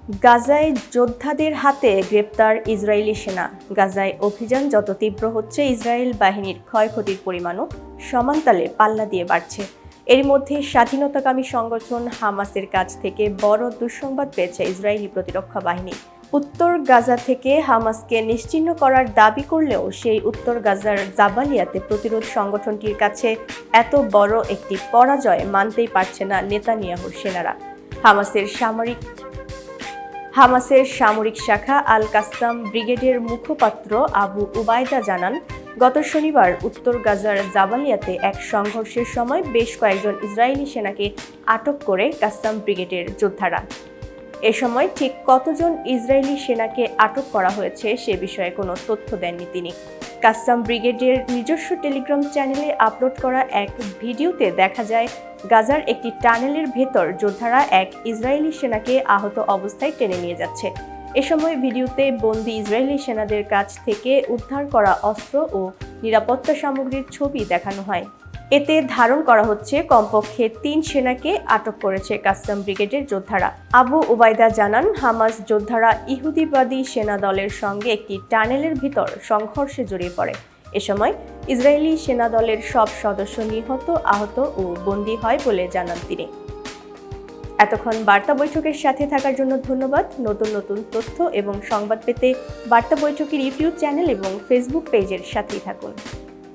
গাজায় যোদ্ধাদের হাতে গ্রেপ্তার ইসরায়েলি সেনা। গাজায় অভিযান যত তীব্র হচ্ছে, ইসরায়েল বাহিনীর ক্ষয়ক্ষতির পরিমাণও সমানতালে পাল্লা দিয়ে বাড়ছে। এর মধ্যে স্বাধীনতাকামী সংগঠন হামাসের কাছ থেকে বড় দুঃসংবাদ পেয়েছে ইসরায়েলি প্রতিরক্ষা বাহিনী। উত্তর গাজা থেকে হামাসকে নিশ্চিহ্ন করার দাবি করলেও সেই উত্তর গাজার জাবালিয়াতে প্রতিরোধ সংগঠনটির কাছে এত বড় একটি পরাজয় মানতেই পারছে না নেতানিয়াহুর সেনারা। হামাসের সামরিক শাখা আল কাসাম ব্রিগেডের মুখপাত্র আবু উবায়দা জানান, গত শনিবার উত্তর গাজার জাবালিয়াতে এক সংঘর্ষের সময় বেশ কয়েকজন ইসরায়েলি সেনাকে আটক করে কাসাম ব্রিগেডের যোদ্ধারা। এ সময় ঠিক কতজন ইসরায়েলি সেনাকে আটক করা হয়েছে সে বিষয়ে কোনো তথ্য দেননি তিনি। কাসাম ব্রিগেডের নিজস্ব টেলিগ্রাম চ্যানেলে আপলোড করা এক ভিডিওতে দেখা যায়, গাজার একটি টানেলের ভেতর যোদ্ধারা এক ইসরায়েলি সেনাকে আহত অবস্থায় টেনে নিয়ে যাচ্ছে। এ সময় ভিডিওতে বন্দী ইসরায়েলি সেনাদের কাছ থেকে উদ্ধার করা অস্ত্র ও নিরাপত্তা সামগ্রীর ছবি দেখানো হয়। এতে ধারণ করা হচ্ছে কমপক্ষে ৩ সেনাকে আটক করেছে কাসাম ব্রিগেডের যোদ্ধারা। আবু উবায়দা জানান, হামাস যোদ্ধারা ইহুদিবাদী সেনা দলের সঙ্গে একটি টানেলের ভিতর সংঘর্ষে জড়িয়ে পড়ে। এ সময় ইসরায়েলি সেনা দলের সব সদস্য নিহত, আহত ও বন্দী হয় বলে জানান তিনি। এতক্ষণ বার্তা বৈঠকের সাথে থাকার জন্য ধন্যবাদ। নতুন নতুন তথ্য এবং সংবাদ পেতে বার্তা বৈঠকের ইউটিউব চ্যানেল এবং ফেসবুক পেজের সাথেই থাকুন।